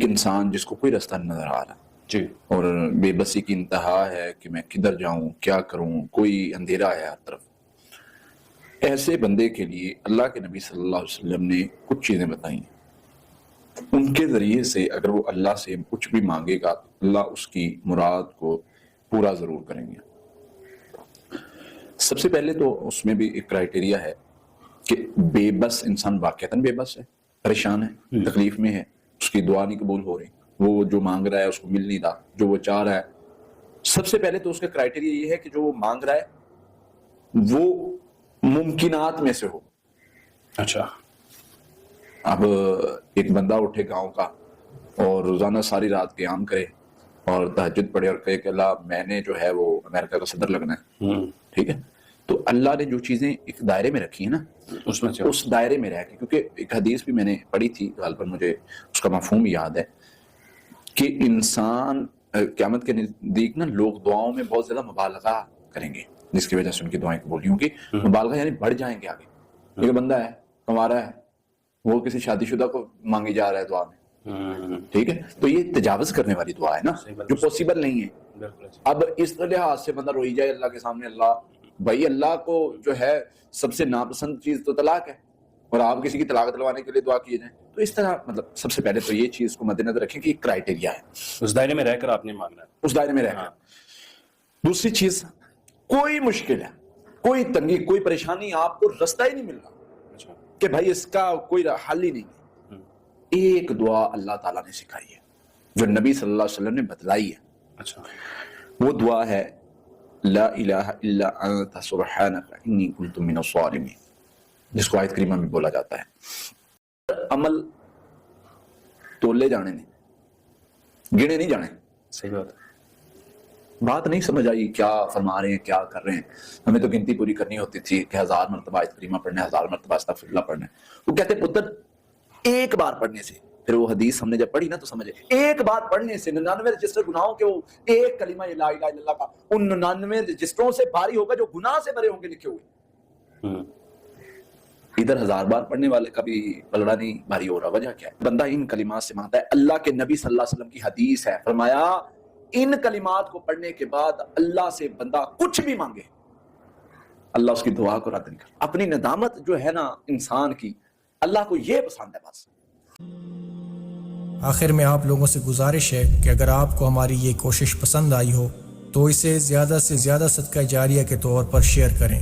ایک انسان جس کو کوئی راستہ نہیں نظر آ رہا جی، اور بے بسی کی انتہا ہے کہ میں کدھر جاؤں، کیا کروں، کوئی اندھیرا ہے ہر طرف، ایسے بندے کے لیے اللہ کے نبی صلی اللہ علیہ وسلم نے کچھ چیزیں بتائی ہیں۔ ان کے ذریعے سے اگر وہ اللہ سے کچھ بھی مانگے گا تو اللہ اس کی مراد کو پورا ضرور کریں گے۔ سب سے پہلے تو اس میں بھی ایک کرائٹیریا ہے کہ بے بس انسان واقعتاً بے بس ہے، پریشان ہے، تکلیف میں ہے، اس کی دعا نہیں قبول ہو رہی، وہ جو مانگ رہا ہے اس کو مل نہیں رہا جو وہ چاہ رہا ہے۔ سب سے پہلے تو اس کا کرائٹیریا یہ ہے کہ جو وہ مانگ رہا ہے وہ ممکنات میں سے ہو۔ اچھا، اب ایک بندہ اٹھے گاؤں کا اور روزانہ ساری رات قیام کرے اور تہجد پڑھے اور کہے کہ اللہ میں نے جو ہے وہ امریکہ کا صدر لگنا ہے، ٹھیک ہے، تو اللہ نے جو چیزیں ایک دائرے میں رکھی ہیں نا اس میں سے اس دائرے میں رہ کے، کیونکہ ایک حدیث بھی میں نے پڑھی تھی، غالباً مجھے اس کا مفہوم یاد ہے کہ انسان قیامت کے نزدیک نا لوگ دعاؤں میں بہت زیادہ مبالغہ کریں گے جس کی وجہ سے ان کی دعائیں قبول ہوں گی۔ مبالغہ یعنی بڑھ جائیں گے آگے۔ ایک بندہ ہے کما رہا ہے، وہ کسی شادی شدہ کو مانگی جا رہا ہے دعا میں، ٹھیک ہے، تو یہ تجاوز کرنے والی دعا ہے نا جو پاسبل نہیں ہے۔ اب اس لحاظ سے بندہ روئی جائے اللہ کے سامنے، اللہ بھائی اللہ کو جو ہے سب سے ناپسند چیز تو طلاق ہے اور آپ کسی کی طلاق دلوانے کے لیے دعا کیے جائیں، تو اس طرح مطلب سب سے پہلے تو یہ چیز کو مد نظر رکھیں کہ ایک کرائٹیریا ہے، اس دائرے میں رہ کر آپ نے مانگنا ہے، اس دائرے میں رہ کر۔ دوسری چیز، کوئی مشکل ہے، کوئی تنگی، کوئی پریشانی، آپ کو راستہ ہی نہیں مل رہا کہ بھائی اس کا کوئی حل ہی نہیں ہے، ایک دعا اللہ تعالیٰ نے سکھائی ہے جو نبی صلی اللہ علیہ وسلم نے بتلائی ہے۔ اچھا، وہ دعا ہے لا الہ الا انت سبحانک انی کنت من الظالمین، جس کو آیت کریمہ میں بولا جاتا ہے۔ عمل تولے جانے نہیں، گنے نہیں جانے۔ صحیح بات ہے۔ بات نہیں سمجھ آئی کیا فرما رہے ہیں، کیا کر رہے ہیں؟ ہمیں تو گنتی پوری کرنی ہوتی تھی کہ 1000 مرتبہ آیت کریمہ پڑھنا ہے، 1000 مرتبہ استغفر اللہ پڑھنا ہے۔ وہ کہتے ہیں پتر ایک بار پڑھنے سے، پھر وہ حدیث ہم نے جب پڑھی نا تو سمجھے، ایک بار پڑھنے سے 99 رجسٹر گناہوں کے وہ ایک کلمہ لا الہ الا اللہ کا ان 99 رجسٹروں سے بھاری ہوگا جو گناہ سے بھرے ہوں گے لکھے ہوئے۔ ادھر 1000 بار پڑھنے والے کا بھی پلڑا نہیں بھاری ہو رہا، وجہ کیا ہے؟ بندہ ان کلمات سے مانگتا ہے۔ اللہ کے نبی صلی اللہ علیہ وسلم کی حدیث ہے، فرمایا ان کلمات کو پڑھنے کے بعد اللہ سے بندہ کچھ بھی مانگے اللہ اس کی دعا کو رد نہیں کرتا۔ اپنی ندامت جو ہے نا انسان کی، اللہ کو یہ پسند ہے بس۔ آخر میں آپ لوگوں سے گزارش ہے کہ اگر آپ کو ہماری یہ کوشش پسند آئی ہو تو اسے زیادہ سے زیادہ صدقہ جاریہ کے طور پر شیئر کریں۔